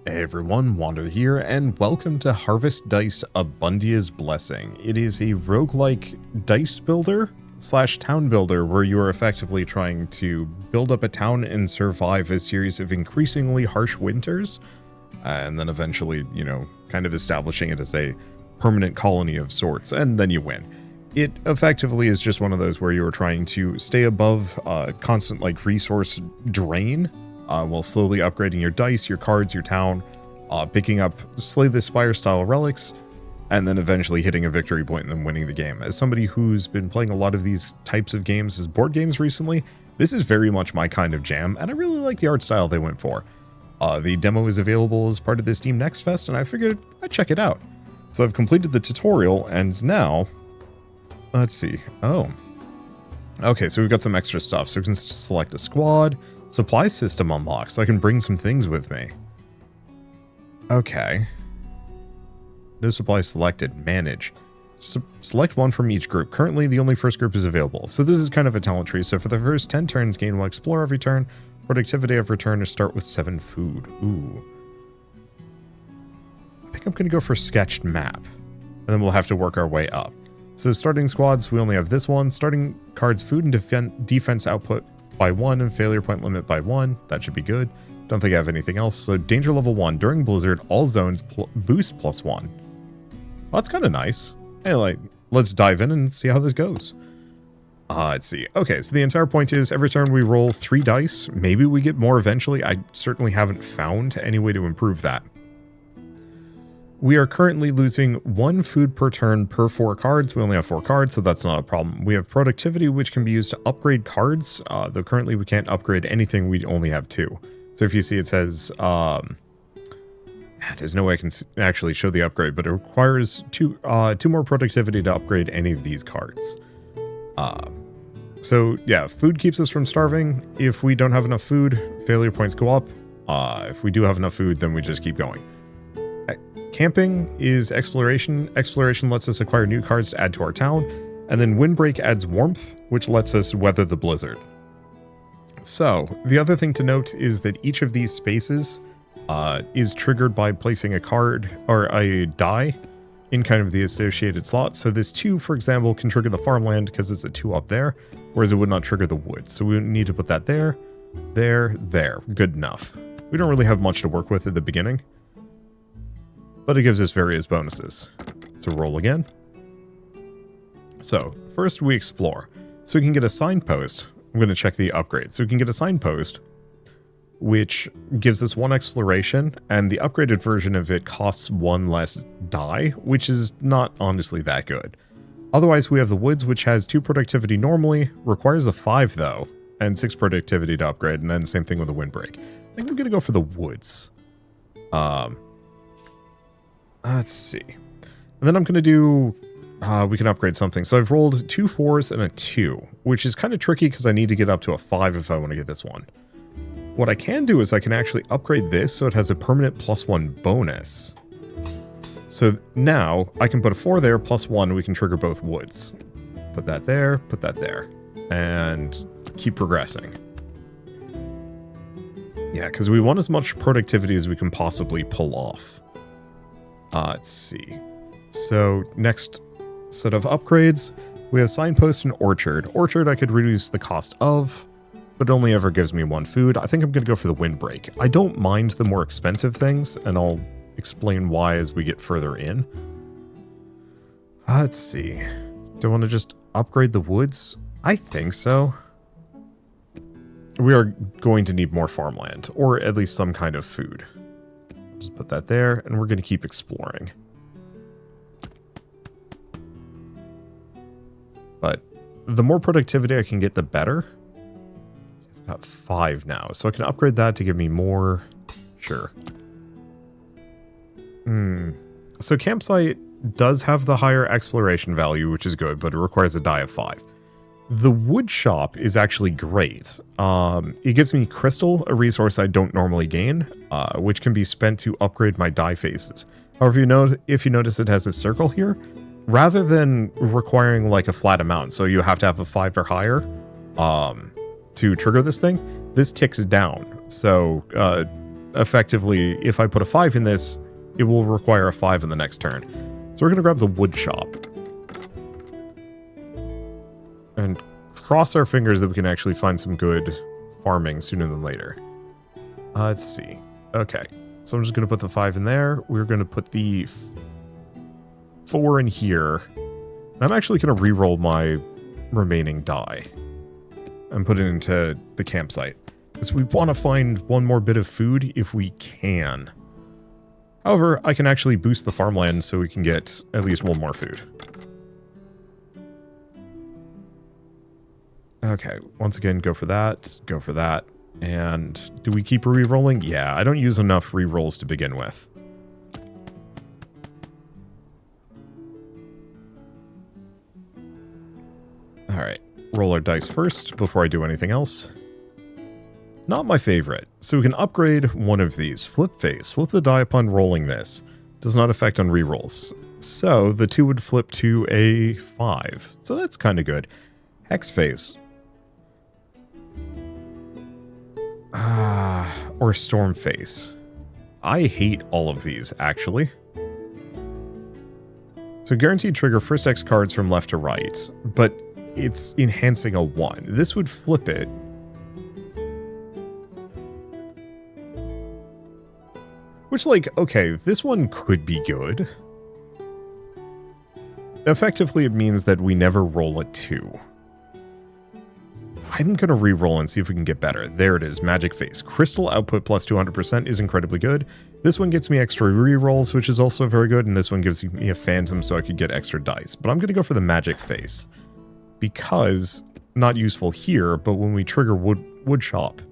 Hey everyone, Wander here, and welcome to Harvest Dice Abundia's Blessing. It is a roguelike dice builder slash town builder where you are effectively trying to build up a town and survive a series of increasingly harsh winters, and then eventually, kind of establishing it as a permanent colony of sorts, and then you win. It effectively is just one of those where you are trying to stay above constant resource drain, while slowly upgrading your dice, your cards, your town, picking up Slay the Spire style relics, and then eventually hitting a victory point and then winning the game. As somebody who's been playing a lot of these types of games as board games recently, this is very much my kind of jam, and I really like the art style they went for. The demo is available as part of the Steam Next Fest, and I figured I'd check it out. So I've completed the tutorial, and now, let's see. Oh. Okay, so we've got some extra stuff. So we can select a squad. Supply system unlocked, so I can bring some things with me. Okay. No supply selected. Manage. Select one from each group. Currently, the only first group is available. So this is kind of a talent tree. So for the first 10 turns, gain 1 explore every turn. Productivity every turn to start with 7 food. Ooh. I think I'm going to go for sketched map. And then we'll have to work our way up. So starting squads, we only have this one. Starting cards, food and defense output by 1 and failure point limit by 1. That should be good. Don't think I have anything else. So danger level 1. During blizzard, all zones boost +1. Well, that's kind of nice. Hey, let's dive in and see how this goes. Let's see. Okay, so the entire point is every turn we roll 3 dice. Maybe we get more eventually. I certainly haven't found any way to improve that. We are currently losing 1 food per turn per 4 cards. We only have 4 cards, so that's not a problem. We have productivity, which can be used to upgrade cards, though currently we can't upgrade anything. We only have 2. So if you see it says, there's no way I can actually show the upgrade, but it requires 2 more productivity to upgrade any of these cards. So yeah, food keeps us from starving. If we don't have enough food, failure points go up. If we do have enough food, then we just keep going. Camping is exploration. Exploration lets us acquire new cards to add to our town. And then Windbreak adds warmth, which lets us weather the blizzard. So, the other thing to note is that each of these spaces is triggered by placing a card or a die in kind of the associated slot. So this 2, for example, can trigger the farmland because it's a 2 up there, whereas it would not trigger the wood. So we need to put that there, there, there. Good enough. We don't really have much to work with at the beginning, but it gives us various bonuses. So roll again. So first we explore. So we can get a signpost. I'm going to check the upgrade. So we can get a signpost, which gives us 1 exploration, and the upgraded version of it costs 1 less die, which is not honestly that good. Otherwise, we have the woods, which has 2 productivity normally, requires a 5 though, and 6 productivity to upgrade, and then same thing with the windbreak. I think I'm going to go for the woods. Let's see. And then I'm going to do, we can upgrade something. So I've rolled 2 4s and a 2, which is kind of tricky because I need to get up to a 5 if I want to get this one. What I can do is I can actually upgrade this so it has a permanent +1 bonus. So now I can put a 4 there, +1, we can trigger both woods. Put that there, and keep progressing. Yeah, because we want as much productivity as we can possibly pull off. Let's see. So next set of upgrades, we have signpost and orchard. Orchard I could reduce the cost of, but it only ever gives me 1 food. I think I'm going to go for the windbreak. I don't mind the more expensive things, and I'll explain why as we get further in. Let's see. Do I want to just upgrade the woods? I think so. We are going to need more farmland, or at least some kind of food. Just put that there, and we're going to keep exploring. But the more productivity I can get, the better. I've got 5 now, so I can upgrade that to give me more. Sure. So campsite does have the higher exploration value, which is good, but it requires a die of 5. The wood shop is actually great. It gives me crystal, a resource I don't normally gain, which can be spent to upgrade my die faces. However, if you notice it has a circle here, rather than requiring a flat amount, so you have to have a 5 or higher to trigger this thing, this ticks down. So effectively, if I put a 5 in this, it will require a 5 in the next turn. So we're going to grab the wood shop. And cross our fingers that we can actually find some good farming sooner than later. Let's see. Okay. So I'm just going to put the 5 in there. We're going to put the 4 in here. And I'm actually going to re-roll my remaining die and put it into the campsite. Because we want to find one more bit of food if we can. However, I can actually boost the farmland so we can get at least one more food. Okay, once again, go for that, and do we keep re-rolling? Yeah, I don't use enough re-rolls to begin with. Alright, roll our dice first before I do anything else. Not my favorite. So we can upgrade one of these. Flip face. Flip the die upon rolling this. Does not affect on rerolls. So the 2 would flip to a 5. So that's kind of good. Hex face. Or storm face. I hate all of these, actually. So guaranteed trigger first X cards from left to right. But it's enhancing a 1. This would flip it. Which, like, okay, this one could be good. Effectively, it means that we never roll a 2. I'm going to re-roll and see if we can get better. There it is, Magic Face. Crystal output plus 200% is incredibly good. This one gets me extra re-rolls, which is also very good, and this one gives me a Phantom so I could get extra dice. But I'm going to go for the Magic Face. Because, not useful here, but when we trigger wood shop,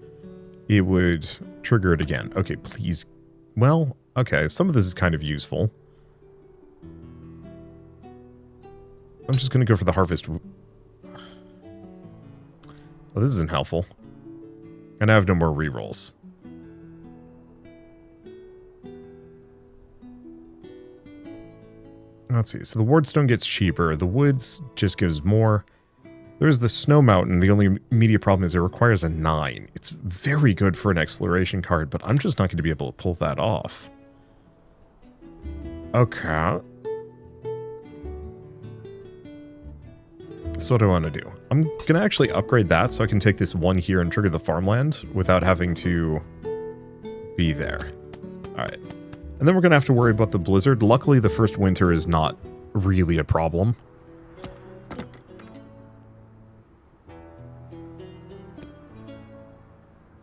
it would trigger it again. Okay, please. Well, okay, some of this is kind of useful. I'm just going to go for the harvest. Well, this isn't helpful. And I have no more rerolls. Let's see, so the Wardstone gets cheaper. The Woods just gives more. There's the Snow Mountain. The only immediate problem is it requires a 9. It's very good for an exploration card, but I'm just not going to be able to pull that off. Okay. So what do I want to do? I'm going to actually upgrade that so I can take this 1 here and trigger the farmland without having to be there. Alright. And then we're going to have to worry about the blizzard. Luckily, the first winter is not really a problem.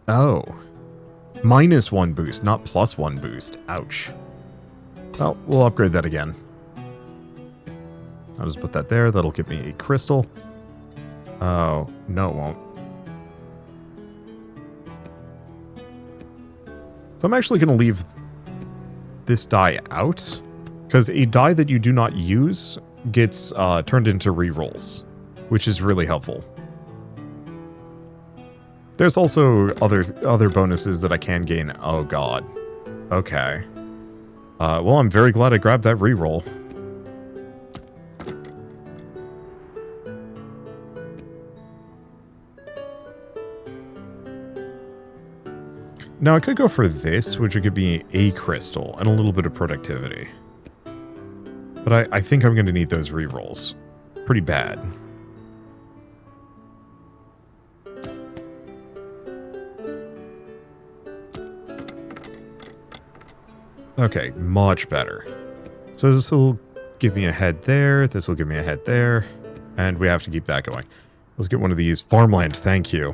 Oh. -1 boost, not +1 boost. Ouch. Well, we'll upgrade that again. I'll just put that there. That'll give me a crystal. Oh, no it won't. So I'm actually going to leave this die out, because a die that you do not use gets turned into rerolls, which is really helpful. There's also other bonuses that I can gain. Oh god. Okay. Well, I'm very glad I grabbed that reroll. Now I could go for this, which would give me a crystal and a little bit of productivity. But I think I'm going to need those rerolls. Pretty bad. Okay, much better. So this will give me a head there, this will give me a head there, and we have to keep that going. Let's get one of these. Farmland, thank you.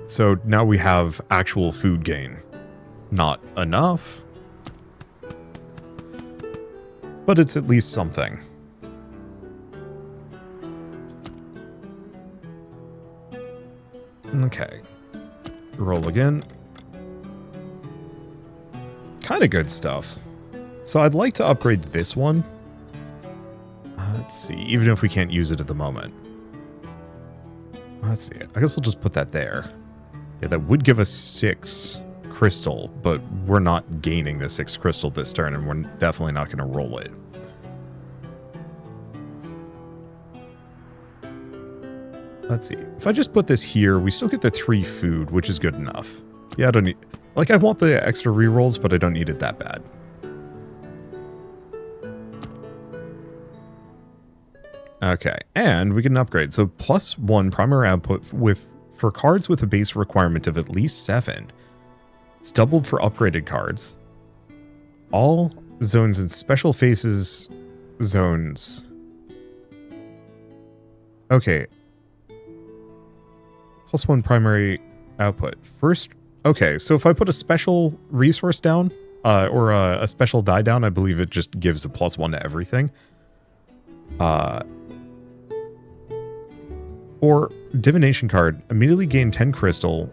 So now we have actual food gain. Not enough, but it's at least something. Okay. Roll again. Kind of good stuff. So I'd like to upgrade this one. Let's see, even if we can't use it at the moment. Let's see, I guess I'll just put that there. Yeah, that would give us 6 crystal, but we're not gaining the 6 crystal this turn, and we're definitely not going to roll it. Let's see, if I just put this here, we still get the 3 food, which is good enough. Yeah, I don't need... Like, I want the extra rerolls, but I don't need it that bad. Okay, and we get an upgrade. So +1 primary output for cards with a base requirement of at least 7. It's doubled for upgraded cards. All zones and special faces zones. Okay. +1 primary output. First, okay, so if I put a special resource down, or a special die down, I believe it just gives a +1 to everything. Or divination card, immediately gain 10 crystal,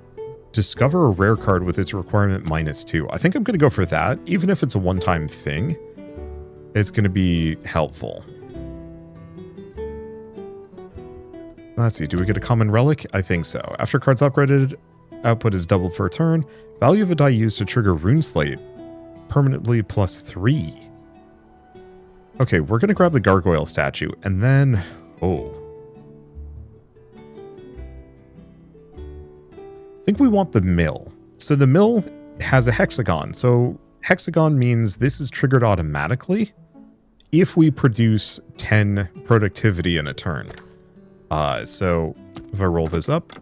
discover a rare card with its requirement -2. I think I'm going to go for that. Even if it's a one-time thing, it's going to be helpful. Let's see, do we get a common relic? I think so. After cards upgraded, output is doubled for a turn. Value of a die used to trigger Rune Slate, permanently +3. Okay, we're going to grab the gargoyle statue, and then... oh. I think we want the mill. So the mill has a hexagon. So hexagon means this is triggered automatically if we produce 10 productivity in a turn. So if I roll this up,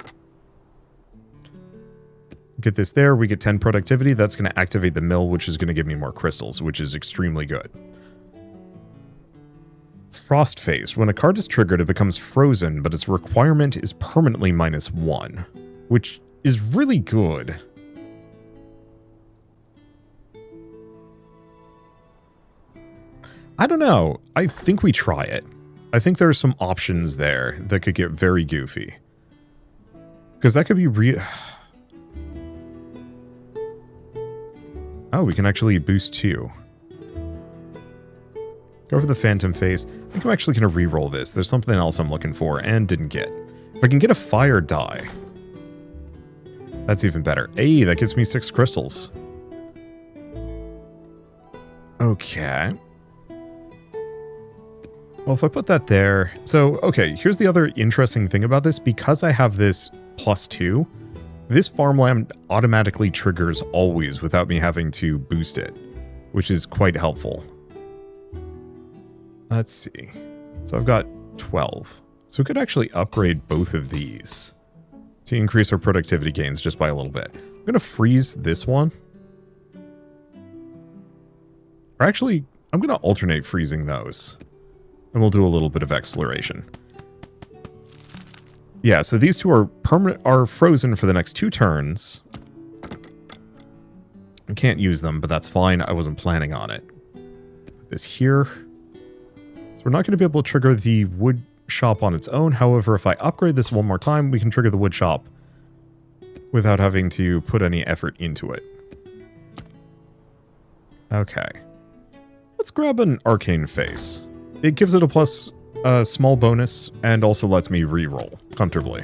get this there, we get 10 productivity. That's going to activate the mill, which is going to give me more crystals, which is extremely good. Frost Phase. When a card is triggered, it becomes frozen, but its requirement is permanently -1, which is really good. I don't know. I think we try it. I think there are some options there that could get very goofy. Because that could be oh, we can actually boost 2. Go for the Phantom Face. I think I'm actually going to re-roll this. There's something else I'm looking for and didn't get. If I can get a fire die, that's even better. Hey, that gives me 6 crystals. Okay. Well, if I put that there... So, okay, here's the other interesting thing about this. Because I have this +2, this farmland automatically triggers always without me having to boost it, which is quite helpful. Let's see. So I've got 12. So we could actually upgrade both of these to increase our productivity gains just by a little bit. I'm going to freeze this one. Or actually, I'm going to alternate freezing those. And we'll do a little bit of exploration. Yeah, so these two are frozen for the next 2 turns. I can't use them, but that's fine. I wasn't planning on it. Put this here. So we're not going to be able to trigger the wood shop on its own. However, if I upgrade this one more time, we can trigger the wood shop without having to put any effort into it. Okay. Let's grab an arcane face. It gives it a small bonus and also lets me re-roll comfortably.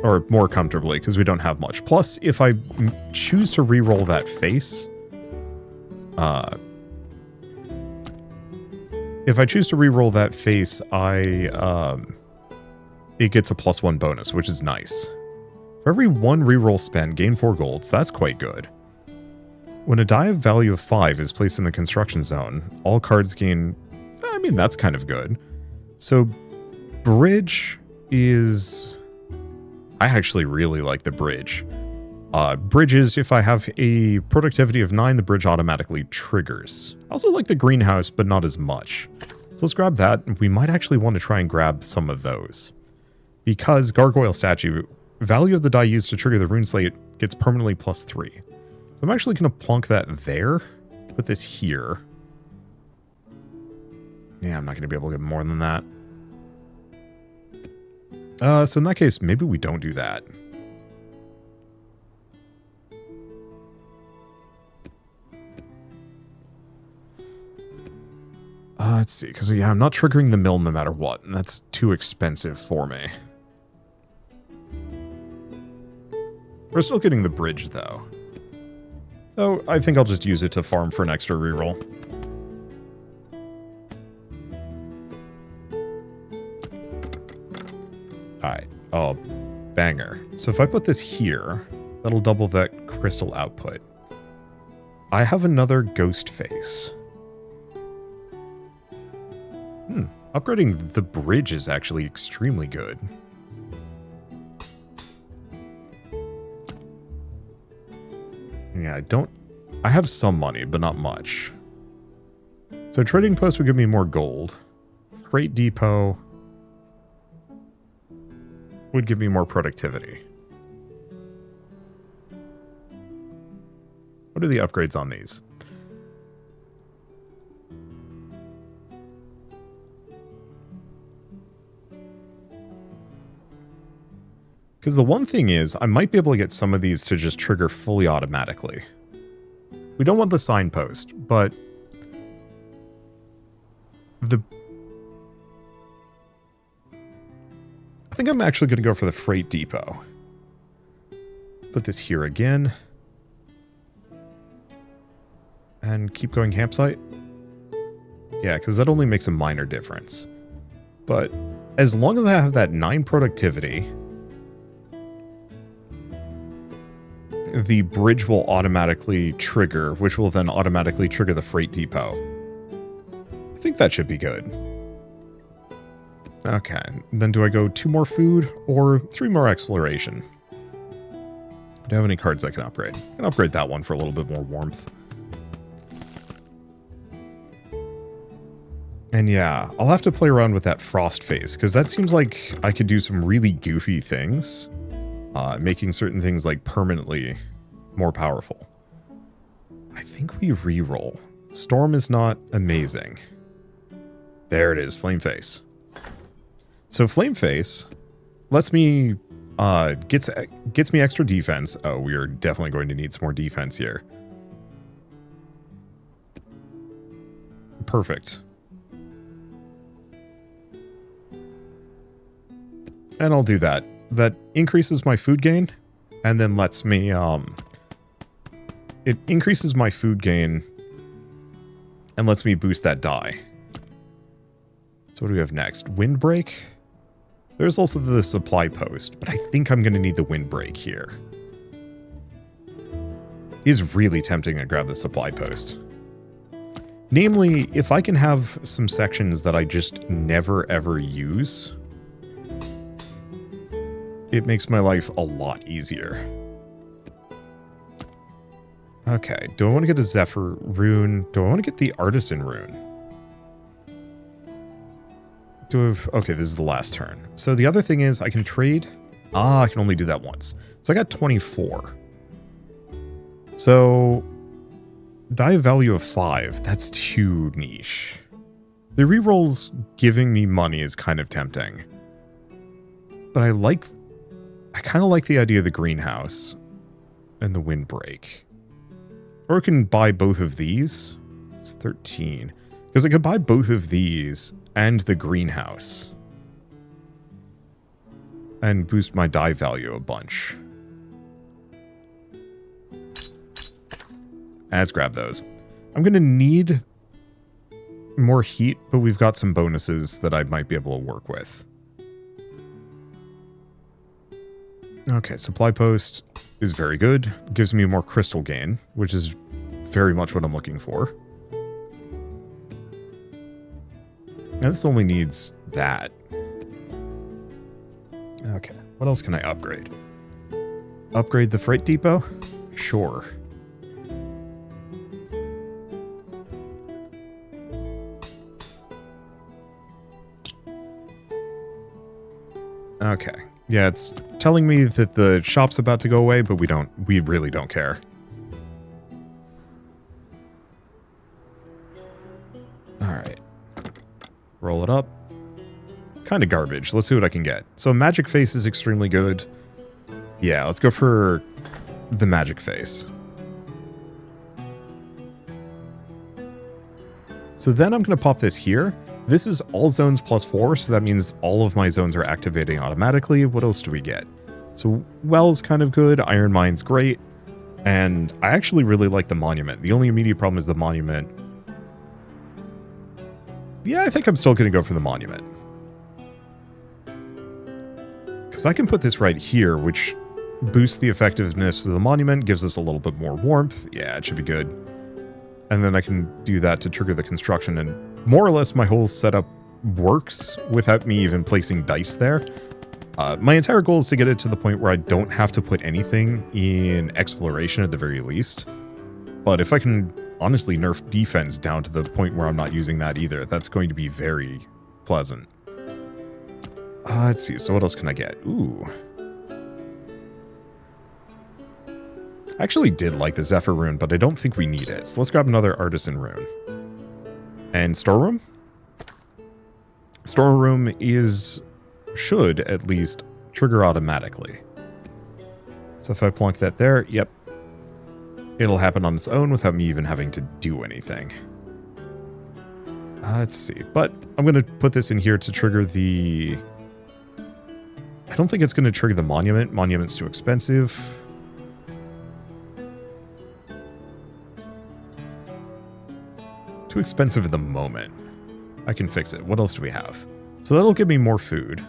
Or more comfortably, because we don't have much. Plus, if I choose to re-roll that face... if I choose to re-roll that face, it gets a +1 bonus, which is nice. For every 1 re-roll spent, gain 4 golds. That's quite good. When a die of value of 5 is placed in the construction zone, all cards gain... I mean, that's kind of good. So, bridge is... I actually really like the bridge. Bridges, if I have a productivity of 9, the bridge automatically triggers. I also like the greenhouse, but not as much. So let's grab that. We might actually want to try and grab some of those. Because Gargoyle Statue, value of the die used to trigger the Rune Slate gets permanently +3. So I'm actually going to plonk that there. Put this here. Yeah, I'm not going to be able to get more than that. So in that case, maybe we don't do that. Let's see, because yeah, I'm not triggering the mill no matter what, and that's too expensive for me. We're still getting the bridge, though. So I think I'll just use it to farm for an extra reroll. Alright. Oh, banger. So if I put this here, that'll double that crystal output. I have another ghost face. Upgrading the bridge is actually extremely good. Yeah, I have some money, but not much. So trading post would give me more gold. Freight depot would give me more productivity. What are the upgrades on these? Because the one thing is, I might be able to get some of these to just trigger fully automatically. We don't want the signpost, but I think I'm actually going to go for the freight depot. Put this here again. And keep going campsite. Yeah, because that only makes a minor difference. But as long as I have that 9 productivity, the bridge will automatically trigger, which will then automatically trigger the freight depot. I think that should be good. Okay, then do I go 2 more food or 3 more exploration? Do I have any cards I can upgrade? I can upgrade that one for a little bit more warmth. And yeah, I'll have to play around with that frost phase, because that seems like I could do some really goofy things. Making certain things like permanently more powerful. I think we re-roll. Storm is not amazing. There it is, Flame Face. So Flame Face lets me gets me extra defense. Oh, we are definitely going to need some more defense here. Perfect. And I'll do that. That increases my food gain, and then lets me, it increases my food gain, and lets me boost that die. So what do we have next? Windbreak? There's also the supply post, but I think I'm going to need the windbreak here. It is really tempting to grab the supply post. Namely, if I can have some sections that I just never ever use, it makes my life a lot easier. Okay, do I want to get a Zephyr rune? Do I want to get the Artisan rune? Okay, this is the last turn. So the other thing is I can trade. I can only do that once. So I got 24. So die value of 5. That's too niche. The rerolls giving me money is kind of tempting. But I kind of like the idea of the greenhouse and the windbreak. Or I can buy both of these. It's 13. Because I could buy both of these and the greenhouse. And boost my die value a bunch. Let's grab those. I'm going to need more heat, but we've got some bonuses that I might be able to work with. Okay, supply post is very good. Gives me more crystal gain, which is very much what I'm looking for. And this only needs that. Okay, what else can I upgrade? Upgrade the freight depot? Sure. Okay. Yeah, it's telling me that the shop's about to go away, but we really don't care. Alright. Roll it up. Kind of garbage. Let's see what I can get. So magic face is extremely good. Yeah, let's go for the magic face. So then I'm going to pop this here. This is all zones +4, so that means all of my zones are activating automatically. What else do we get? So Well's kind of good, Iron Mine's great, and I actually really like the Monument. The only immediate problem is the Monument. Yeah, I think I'm still going to go for the Monument. Because I can put this right here, which boosts the effectiveness of the monument, gives us a little bit more warmth. Yeah, it should be good. And then I can do that to trigger the construction, and more or less my whole setup works without me even placing dice there. My entire goal is to get it to the point where I don't have to put anything in exploration at the very least. But if I can honestly nerf defense down to the point where I'm not using that either, that's going to be very pleasant. Let's see, so what else can I get? Ooh. I actually did like the Zephyr rune, but I don't think we need it. So let's grab another Artisan rune. And Storeroom? Storeroom should at least trigger automatically. So if I plonk that there, yep. It'll happen on its own without me even having to do anything. Let's see. But I'm going to put this in here to trigger the... I don't think it's going to trigger the monument. Monument's too expensive. Too expensive at the moment. I can fix it. What else do we have? So that'll give me more food,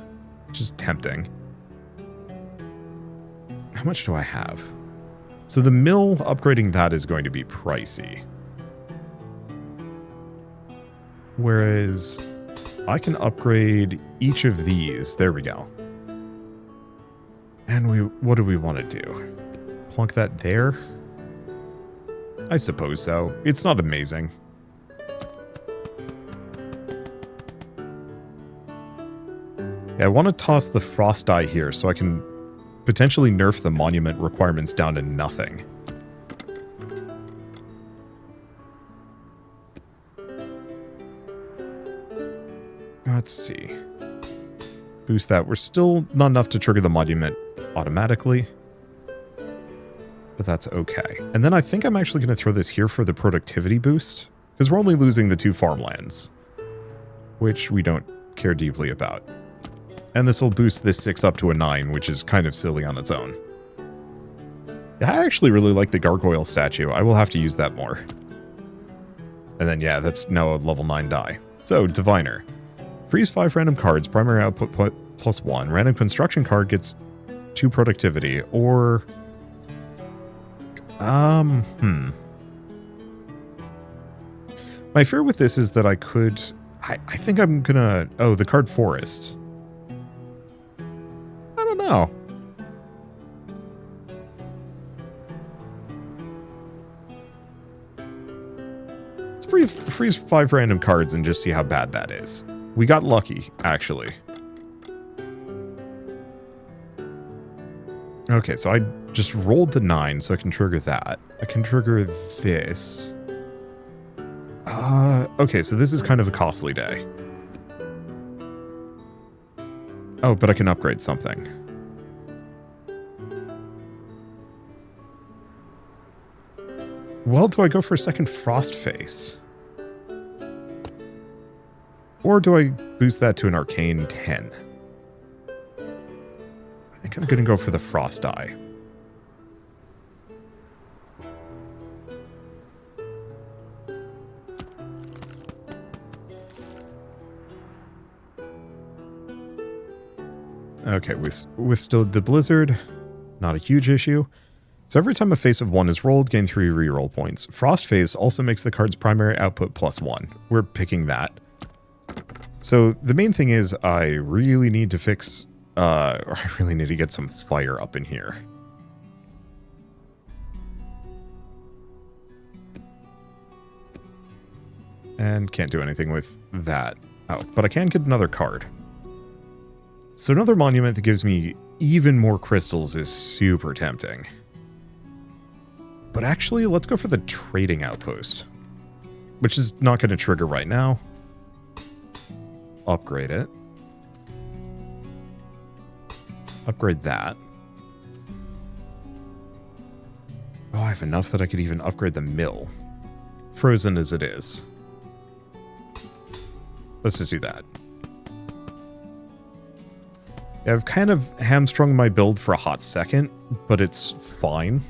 which is tempting. How much do I have? So the mill, upgrading that is going to be pricey. Whereas I can upgrade each of these. There we go. And what do we want to do? Plunk that there? I suppose so. It's not amazing. Yeah, I want to toss the frost die here so I can potentially nerf the monument requirements down to nothing. Let's see. Boost that. We're still not enough to trigger the monument automatically, but that's okay. And then I think I'm actually going to throw this here for the productivity boost, because we're only losing the 2 farmlands, which we don't care deeply about. And this will boost this 6 up to a 9, which is kind of silly on its own. I actually really like the gargoyle statue. I will have to use that more. And then, yeah, that's now a level 9 die. So, Diviner. Freeze 5 random cards, primary output +1. Random construction card gets 2 productivity, or... My fear with this is that I could... I think I'm gonna... Oh, the card Forest. I don't know. Let's freeze 5 random cards and just see how bad that is. We got lucky, actually. Okay, so I just rolled the 9, so I can trigger that. I can trigger this. Okay, so this is kind of a costly day. Oh, but I can upgrade something. Well, do I go for a second Frost Face? Or do I boost that to an Arcane 10? I think I'm going to go for the Frost Die. Okay, withstood the Blizzard. Not a huge issue. So every time a face of 1 is rolled, gain 3 reroll points. Frost Face also makes the card's primary output +1. We're picking that. So the main thing is I really need to fix... I really need to get some fire up in here. And can't do anything with that. Oh, but I can get another card. So another monument that gives me even more crystals is super tempting. But actually, let's go for the trading outpost, which is not going to trigger right now. Upgrade it. Upgrade that. Oh, I have enough that I could even upgrade the mill. Frozen as it is. Let's just do that. Yeah, I've kind of hamstrung my build for a hot second, but it's fine.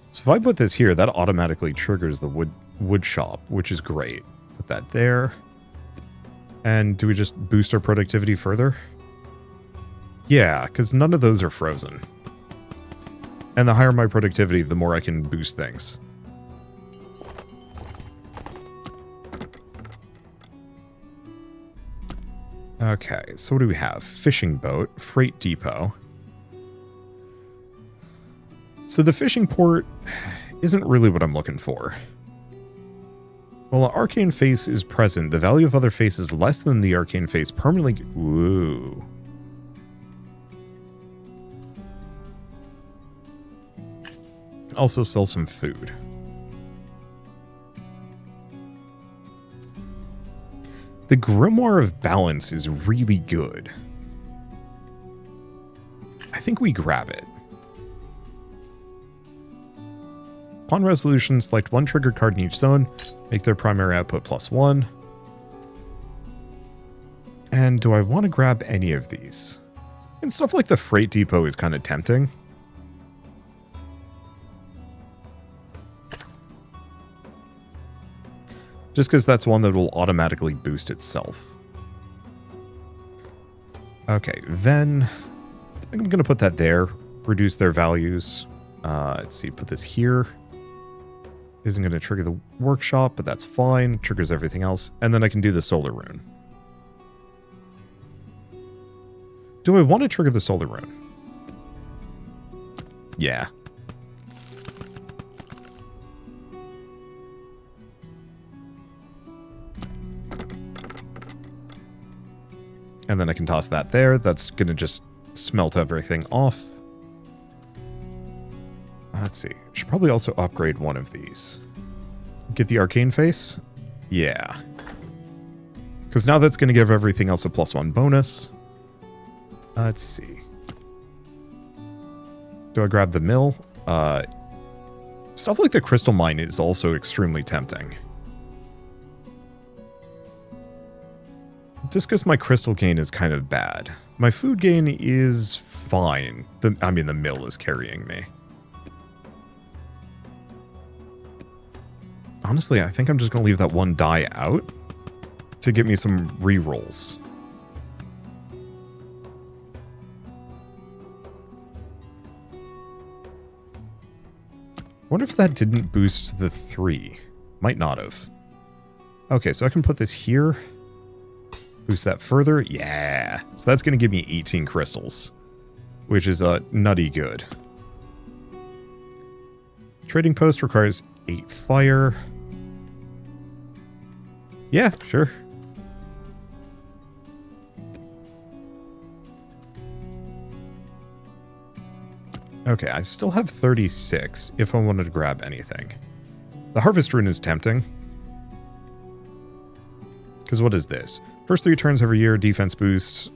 So if I put this here, that automatically triggers the wood shop, which is great. Put that there. And do we just boost our productivity further? Yeah, because none of those are frozen. And the higher my productivity, the more I can boost things. Okay, so what do we have? Fishing boat, freight depot. So the fishing port isn't really what I'm looking for. While an arcane face is present, the value of other face is less than the arcane face permanently... Ooh. Also sell some food. The Grimoire of Balance is really good. I think we grab it. Upon resolution, select one triggered card in each zone. Make their primary output +1. And do I want to grab any of these? And stuff like the Freight Depot is kind of tempting. Just because that's one that will automatically boost itself. Okay, then I'm going to put that there. Reduce their values. Let's see, put this here. Isn't going to trigger the workshop, but that's fine. Triggers everything else. And then I can do the solar rune. Do I want to trigger the solar rune? Yeah. And then I can toss that there. That's going to just smelt everything off. Let's see. Should probably also upgrade one of these. Get the arcane face? Yeah. Because now that's going to give everything else a +1 bonus. Let's see. Do I grab the mill? Stuff like the crystal mine is also extremely tempting. Just because my crystal gain is kind of bad. My food gain is fine. I mean, the mill is carrying me. Honestly, I think I'm just going to leave that one die out to get me some rerolls. Wonder if that didn't boost the 3. Might not have. Okay, so I can put this here. Boost that further. Yeah. So that's going to give me 18 crystals, which is nutty good. Trading post requires 8 fire. Yeah, sure. Okay, I still have 36 if I wanted to grab anything. The Harvest Rune is tempting. Because what is this? First 3 turns every year, defense boost.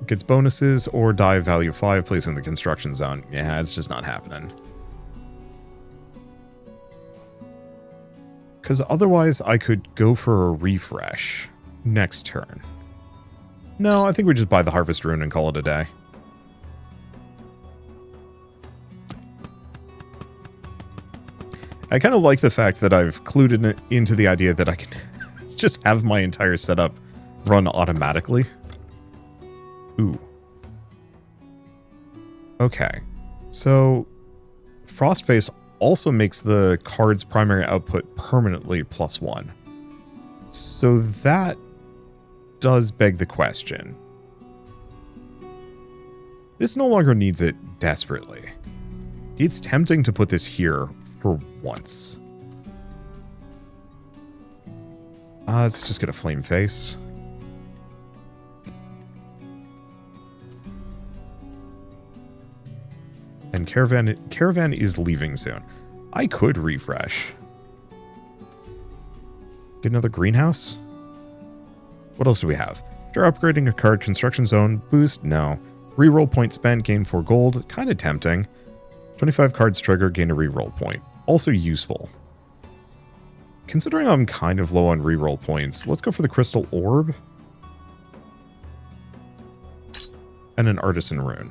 Gets bonuses or die value 5, placed in the construction zone. Yeah, it's just not happening. Because otherwise I could go for a refresh next turn. No, I think we just buy the Harvest Rune and call it a day. I kind of like the fact that I've clued into the idea that I can just have my entire setup run automatically. Ooh. Okay. So, Frostface also makes the card's primary output permanently +1. So that does beg the question. This no longer needs it desperately. It's tempting to put this here for once. Let's just get a flame face. And Caravan is leaving soon. I could refresh. Get another greenhouse? What else do we have? After upgrading a card, construction zone, boost, no. Reroll point spent, gain 4 gold, kind of tempting. 25 cards trigger, gain a reroll point. Also useful. Considering I'm kind of low on reroll points, let's go for the Crystal Orb. And an Artisan Rune.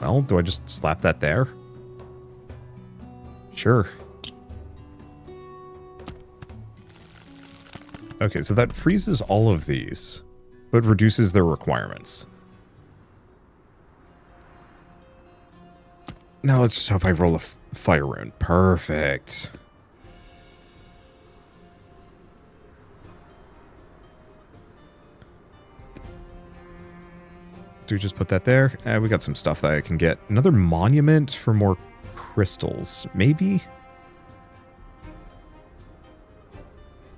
Well, do I just slap that there? Sure. Okay, so that freezes all of these, but reduces their requirements. Now let's just hope I roll a fire rune. Perfect. Do we just put that there? We got some stuff that I can get. Another monument for more crystals. Maybe?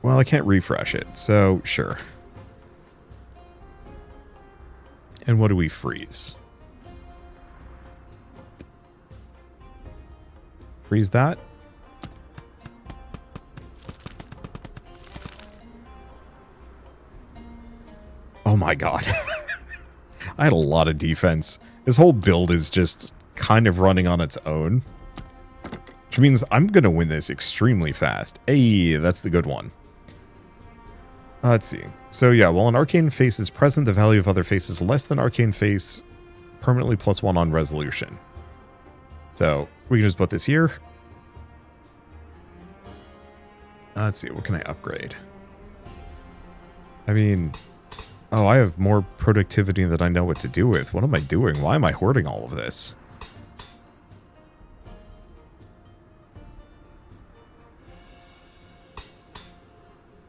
Well, I can't refresh it, so sure. And what do we freeze? Freeze that. Oh my god. I had a lot of defense. This whole build is just kind of running on its own. Which means I'm going to win this extremely fast. Hey, that's the good one. Let's see. So yeah, while an arcane face is present, the value of other face is less than arcane face, permanently +1 on resolution. So we can just put this here. Let's see, what can I upgrade? I mean, oh, I have more productivity than I know what to do with. What am I doing? Why am I hoarding all of this?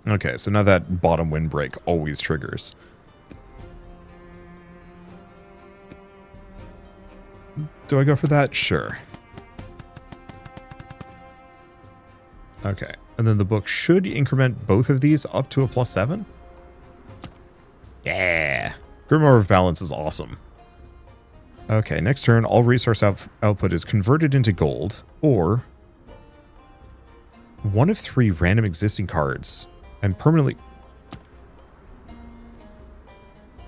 Okay, so now that bottom windbreak always triggers. Do I go for that? Sure. Okay, and then the book should increment both of these up to a +7? Yeah! Grimoire of Balance is awesome. Okay, next turn, all resource output is converted into gold, or 1 of 3 random existing cards, and permanently...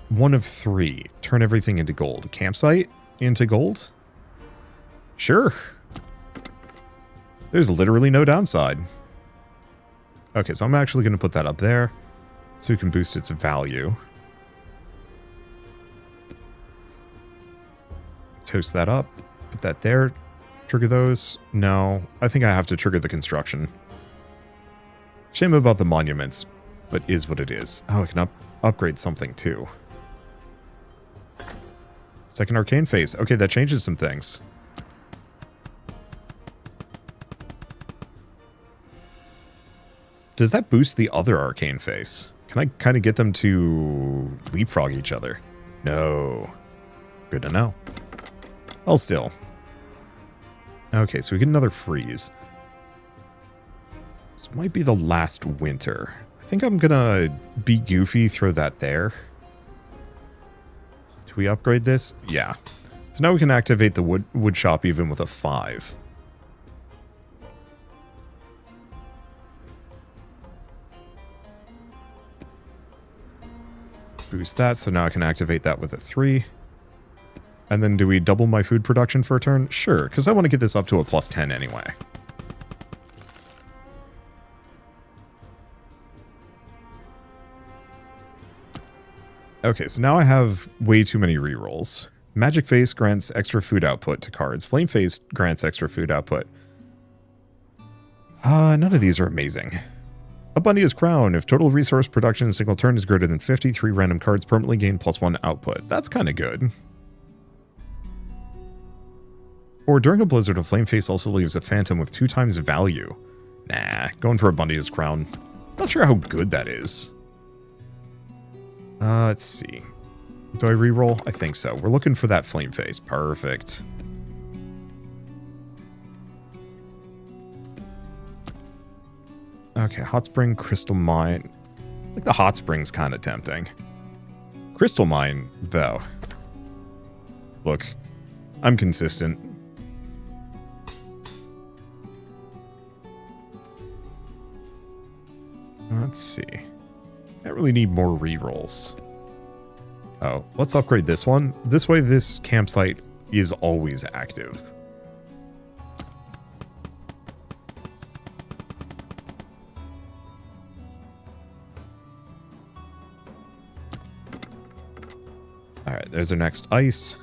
1 of 3. Turn everything into gold. Campsite into gold? Sure. There's literally no downside. Okay, so I'm actually going to put that up there so we can boost its value. Toast that up. Put that there. Trigger those. No, I think I have to trigger the construction. Shame about the monuments, but is what it is. Oh, I can upgrade something too. Second arcane face. Okay, that changes some things. Does that boost the other arcane face? Can I kind of get them to leapfrog each other? No. Good to know. Well, still. Okay, so we get another freeze. This might be the last winter. I think I'm gonna be goofy, throw that there. Do we upgrade this? Yeah. So now we can activate the wood shop even with a 5. Boost that, so now I can activate that with a 3. And then do we double my food production for a turn? Sure, because I want to get this up to a +10 anyway. Okay, so now I have way too many rerolls. Magic Face grants extra food output to cards. Flame Face grants extra food output. None of these are amazing. Abundia's Crown. If total resource production in a single turn is greater than 50, 3 random cards permanently gain +1 output. That's kind of good. Or during a blizzard, a Flame Face also leaves a phantom with 2 times value. Nah, going for Abundia's Crown. Not sure how good that is. Let's see. Do I reroll? I think so. We're looking for that Flame Face. Perfect. Okay, Hot Spring, Crystal Mine. I think the Hot Spring's kind of tempting. Crystal Mine, though. Look, I'm consistent. Let's see. I really need more rerolls. Oh, let's upgrade this one. This way this campsite is always active. Alright, there's our next ice.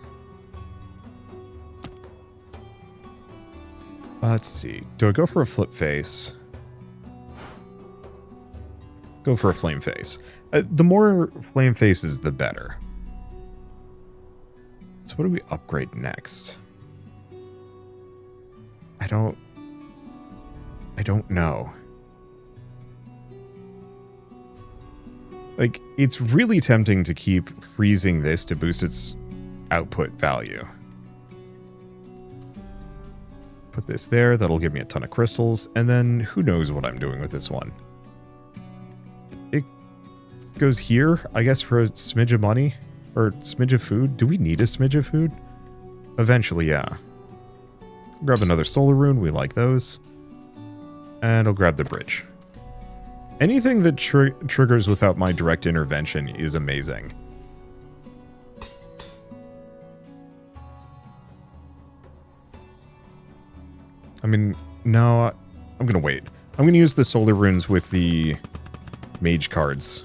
Let's see. Do I go for a flip face? Go for a flame face. The more flame faces, the better. So what do we upgrade next? I don't know. Like, it's really tempting to keep freezing this to boost its output value. Put this there, that'll give me a ton of crystals, and then who knows what I'm doing with this one. It goes here, I guess, for a smidge of money, or smidge of food. Do we need a smidge of food? Eventually, yeah. Grab another solar rune, we like those. And I'll grab the bridge. Anything that triggers without my direct intervention is amazing. I mean, no, I'm gonna wait. I'm gonna use the solar runes with the mage cards.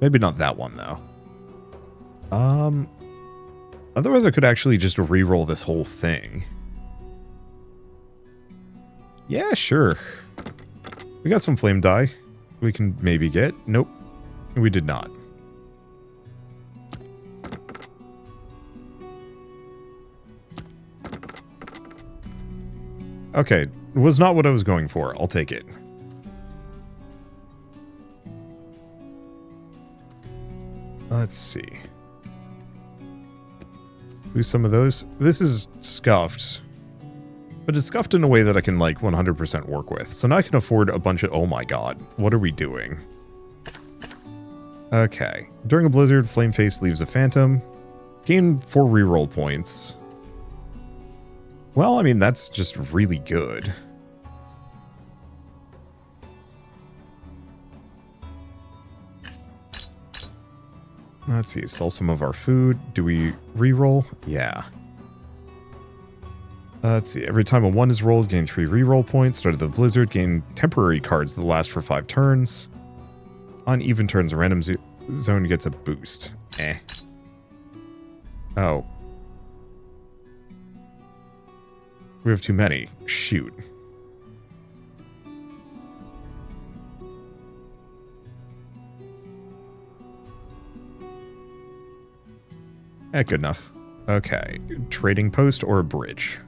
Maybe not that one, though. Otherwise I could actually just re-roll this whole thing. Yeah, sure. We got some flame dye we can maybe get. Nope, we did not. Okay, was not what I was going for. I'll take it. Let's see. Lose some of those. This is scuffed. But it's scuffed in a way that I can, like, 100% work with. So now I can afford a bunch of... Oh my god. What are we doing? Okay. During a blizzard, Flame Face leaves a phantom. Gain 4 reroll points. Well, I mean, that's just really good. Let's see, sell some of our food. Do we reroll? Yeah. Let's see, every time a 1 is rolled, gain 3 reroll points. Start of the blizzard, gain temporary cards that last for 5 turns. On even turns, a random zone gets a boost. Eh. Oh. We have too many. Shoot. Eh, good enough. Okay. Trading post or a bridge?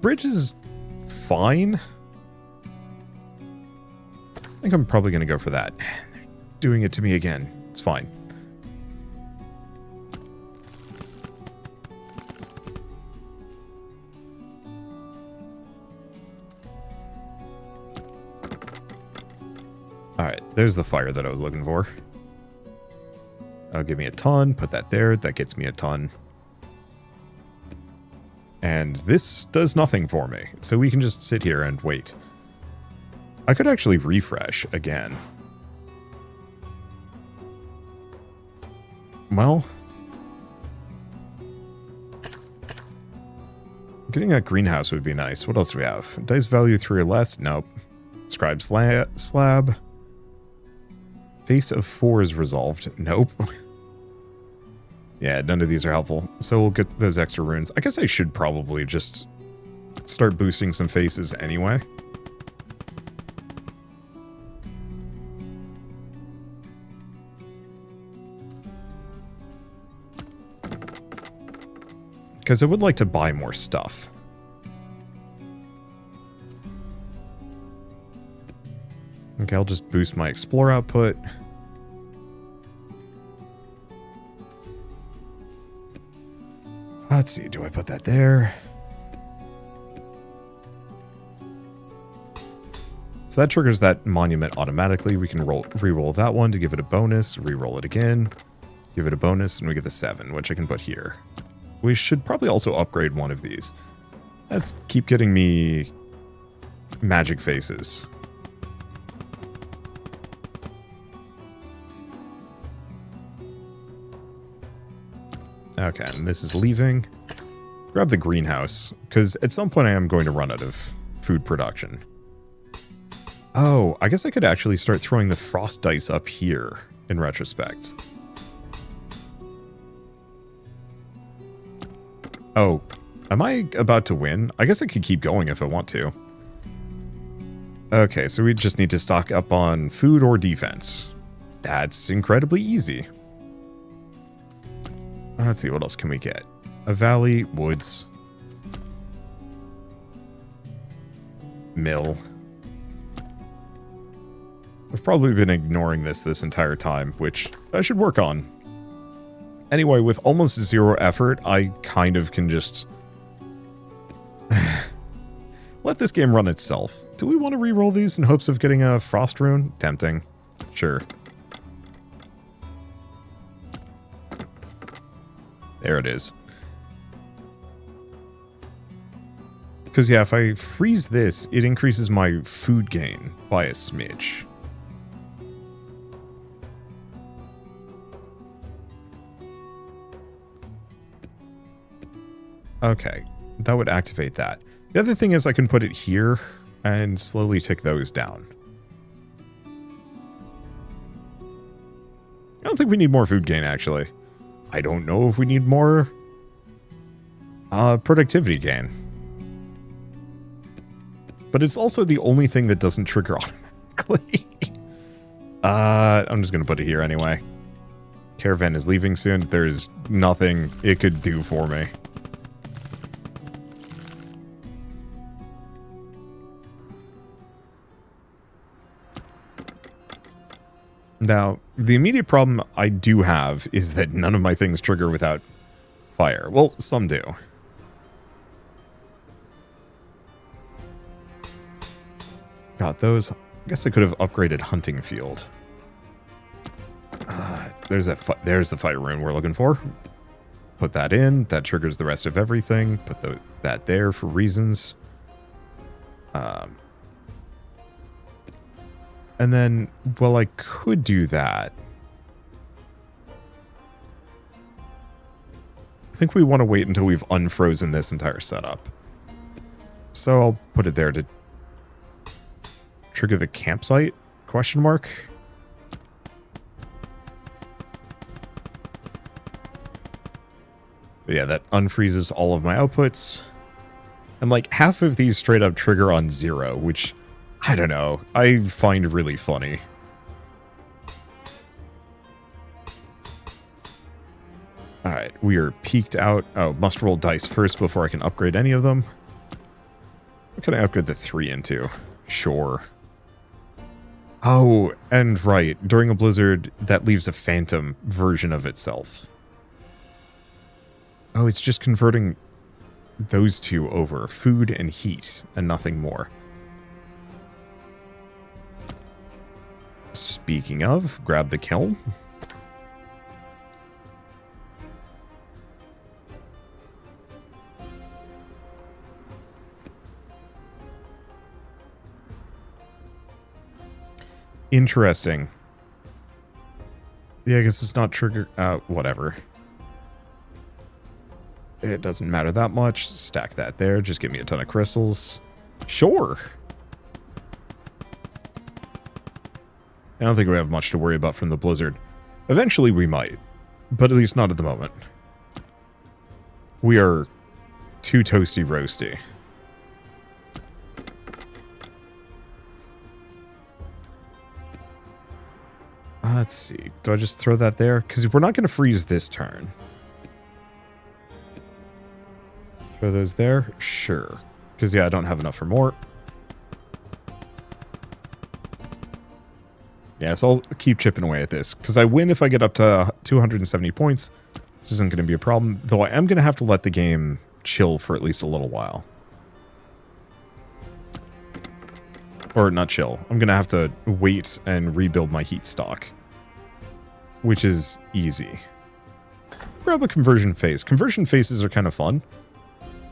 Bridge is fine. I think I'm probably going to go for that. They're doing it to me again. It's fine. Alright, there's the fire that I was looking for. That'll give me a ton. Put that there. That gets me a ton. And this does nothing for me. So we can just sit here and wait. I could actually refresh again. Well, getting that greenhouse would be nice. What else do we have? Dice value 3 or less? Nope. Scribe slab. Face of 4 is resolved. Nope. Yeah, none of these are helpful. So we'll get those extra runes. I guess I should probably just start boosting some faces anyway. Because I would like to buy more stuff. Okay, I'll just boost my explore output. Let's see, do I put that there? So that triggers that monument automatically. We can re-roll that one to give it a bonus, re-roll it again, give it a bonus, and we get the 7, which I can put here. We should probably also upgrade one of these. Let's keep getting me magic faces. Okay, and this is leaving. Grab the greenhouse, because at some point I am going to run out of food production. Oh, I guess I could actually start throwing the frost dice up here, in retrospect. Oh, am I about to win? I guess I could keep going if I want to. Okay, so we just need to stock up on food or defense. That's incredibly easy. Let's see, what else can we get? A valley, woods, mill. I've probably been ignoring this entire time, which I should work on. Anyway, with almost zero effort, I kind of can just let this game run itself. Do we want to re-roll these in hopes of getting a frost rune? Tempting. Sure. There it is. Because, yeah, if I freeze this, it increases my food gain by a smidge. Okay, that would activate that. The other thing is I can put it here and slowly tick those down. I don't think we need more food gain, actually. I don't know if we need more productivity gain. But it's also the only thing that doesn't trigger automatically. I'm just going to put it here anyway. Caravan is leaving soon. There's nothing it could do for me. Now, the immediate problem I do have is that none of my things trigger without fire. Well, some do. Got those. I guess I could have upgraded hunting field. There's the fire rune we're looking for. Put that in. That triggers the rest of everything. Put that there for reasons. And then, well, I could do that. I think we want to wait until we've unfrozen this entire setup. So I'll put it there to trigger the campsite? Question mark. But yeah, that unfreezes all of my outputs. And like half of these straight up trigger on 0, which I don't know, I find really funny. Alright, we are peaked out. Oh, must roll dice first before I can upgrade any of them. What can I upgrade the 3 into? Sure. Oh, and right, during a blizzard, that leaves a phantom version of itself. Oh, it's just converting those two over. Food and heat, and nothing more. Speaking of, grab the kiln. Interesting. Yeah, I guess it's not trigger... whatever. It doesn't matter that much. Stack that there. Just give me a ton of crystals. Sure. I don't think we have much to worry about from the blizzard. Eventually we might, but at least not at the moment. We are too toasty roasty. Let's see. Do I just throw that there? Because we're not going to freeze this turn. Throw those there? Sure. Because, yeah, I don't have enough for more. Yeah, so I'll keep chipping away at this. Because I win if I get up to 270 points. Which isn't going to be a problem. Though I am going to have to let the game chill for at least a little while. Or not chill. I'm going to have to wait and rebuild my heat stock. Which is easy. Grab a conversion phase. Conversion phases are kind of fun.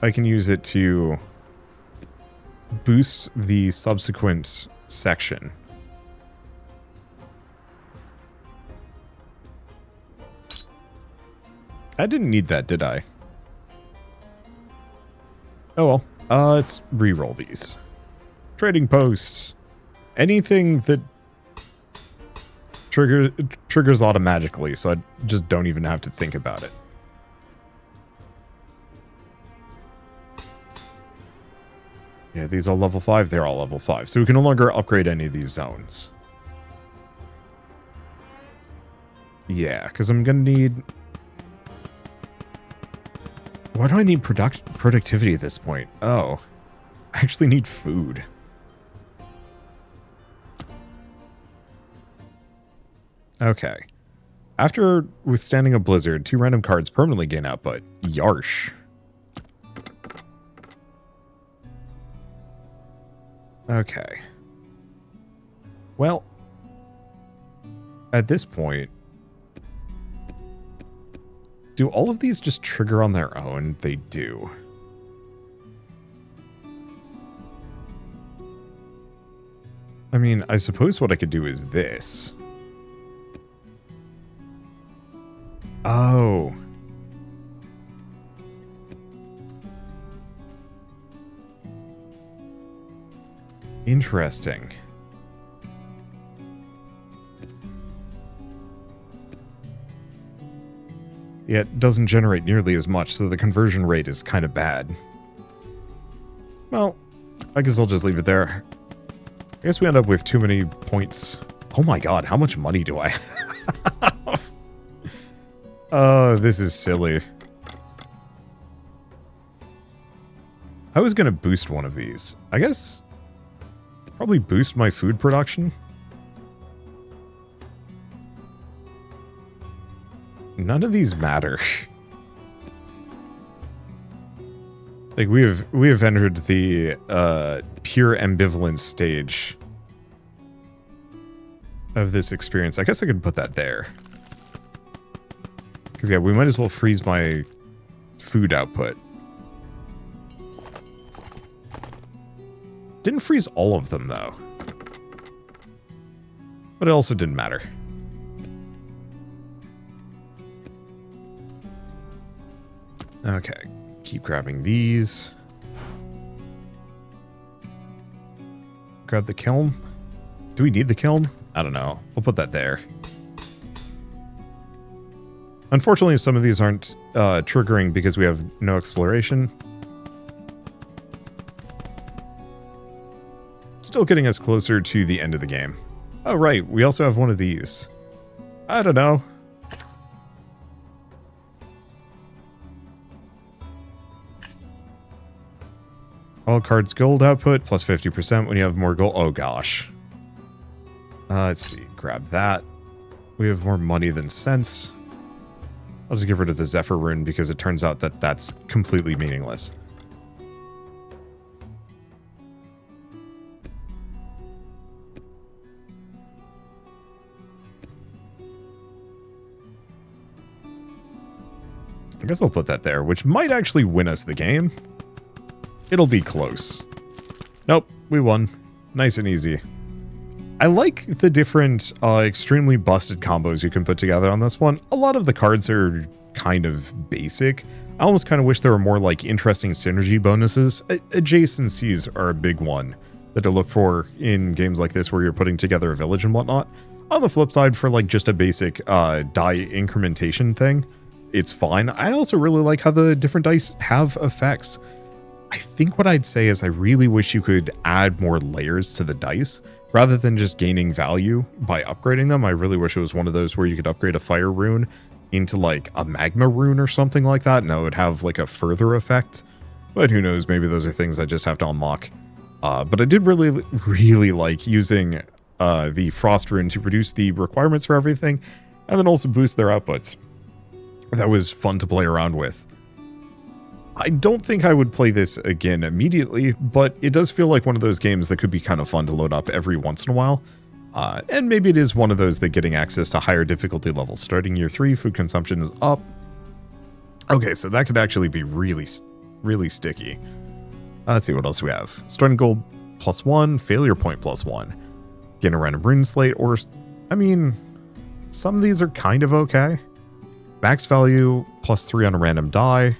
I can use it to boost the subsequent section. I didn't need that, did I? Oh well. Let's re-roll these. Trading post. Anything that triggers automatically, so I just don't even have to think about it. Yeah, these all level 5. They're all level 5. So we can no longer upgrade any of these zones. Yeah, because I'm going to need... Why do I need productivity at this point? Oh, I actually need food. Okay. After withstanding a blizzard, 2 random cards permanently gain output. Yarsh. Okay. Well, at this point, do all of these just trigger on their own? They do. I mean, I suppose what I could do is this. Oh. Interesting. Yeah, it doesn't generate nearly as much, so the conversion rate is kind of bad. Well, I guess I'll just leave it there. I guess we end up with too many points. Oh my god, how much money do I have? Oh, this is silly. I was going to boost one of these. I guess probably boost my food production. None of these matter. Like we have entered the pure ambivalence stage of this experience. I guess I could put that there. Because yeah, we might as well freeze my food output. Didn't freeze all of them though. But it also didn't matter. Okay, keep grabbing these. Grab the kiln. Do we need the kiln? I don't know. We'll put that there. Unfortunately, some of these aren't triggering because we have no exploration. Still getting us closer to the end of the game. Oh, right. We also have one of these. I don't know. All cards gold output plus 50% when you have more gold. Oh, gosh. Let's see. Grab that. We have more money than sense. I'll just get rid of the Zephyr rune because it turns out that that's completely meaningless. I guess I'll put that there, which might actually win us the game. It'll be close. Nope, we won. Nice and easy. I like the different extremely busted combos you can put together on this one. A lot of the cards are kind of basic. I almost kind of wish there were more like interesting synergy bonuses. Adjacencies are a big one that I look for in games like this where you're putting together a village and whatnot. On the flip side, for like just a basic die incrementation thing, it's fine. I also really like how the different dice have effects. I think what I'd say is I really wish you could add more layers to the dice rather than just gaining value by upgrading them. I really wish it was one of those where you could upgrade a fire rune into like a magma rune or something like that. No, it would have like a further effect, but who knows? Maybe those are things I just have to unlock. But I did really like using the frost rune to reduce the requirements for everything and then also boost their outputs. That was fun to play around with. I don't think I would play this again immediately, but it does feel like one of those games that could be kind of fun to load up every once in a while. And maybe it is one of those that getting access to higher difficulty levels. Starting year 3, food consumption is up. Okay, so that could actually be really sticky. Let's see what else we have. Starting gold +1, failure point +1. Gain a random rune slate, or, I mean, some of these are kind of okay. Max value +3 on a random die.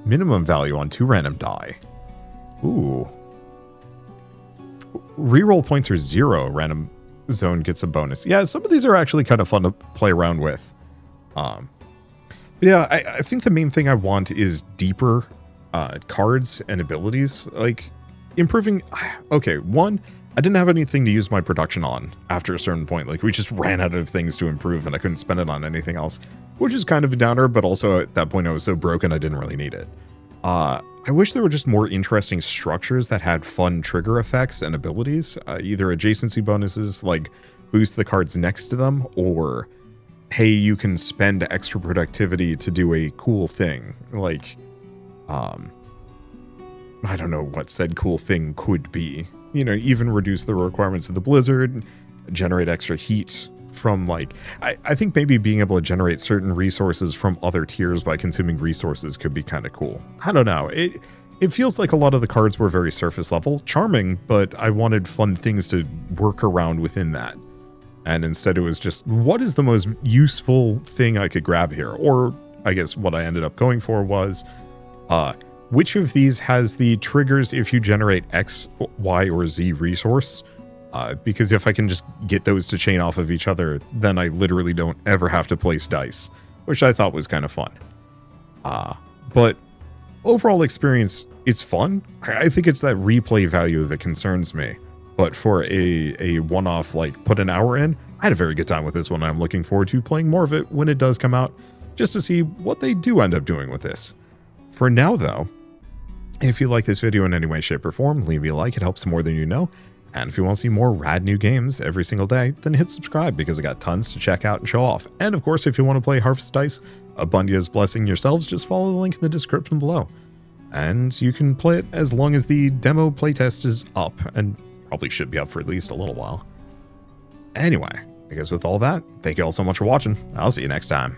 Minimum value on 2 random die. Ooh. Reroll points are 0. Random zone gets a bonus. Yeah, some of these are actually kind of fun to play around with. Yeah, I think the main thing I want is deeper cards and abilities. Like, improving, okay, one, I didn't have anything to use my production on after a certain point. Like, we just ran out of things to improve and I couldn't spend it on anything else, which is kind of a downer, but also at that point I was so broken I didn't really need it. I wish there were just more interesting structures that had fun trigger effects and abilities, either adjacency bonuses like boost the cards next to them, or hey, you can spend extra productivity to do a cool thing. Like, I don't know what said cool thing could be. You know, even reduce the requirements of the blizzard, generate extra heat from, like, I think maybe being able to generate certain resources from other tiers by consuming resources could be kind of cool. I don't know. It feels like a lot of the cards were very surface level, charming, but I wanted fun things to work around within that. And instead it was just, what is the most useful thing I could grab here? Or I guess what I ended up going for was, which of these has the triggers if you generate X, Y, or Z resource? Because if I can just get those to chain off of each other, then I literally don't ever have to place dice, which I thought was kind of fun. But overall experience, it's fun. I think it's that replay value that concerns me. But for a one-off, like, put an hour in, I had a very good time with this one. I'm looking forward to playing more of it when it does come out, just to see what they do end up doing with this. For now, though, if you like this video in any way, shape, or form, leave me a like. It helps more than you know. And if you want to see more rad new games every single day, then hit subscribe, because I got tons to check out and show off. And of course, if you want to play Harvest Dice, Abundia's Blessing yourselves, just follow the link in the description below. And you can play it as long as the demo playtest is up, and probably should be up for at least a little while. Anyway, I guess with all that, thank you all so much for watching. I'll see you next time.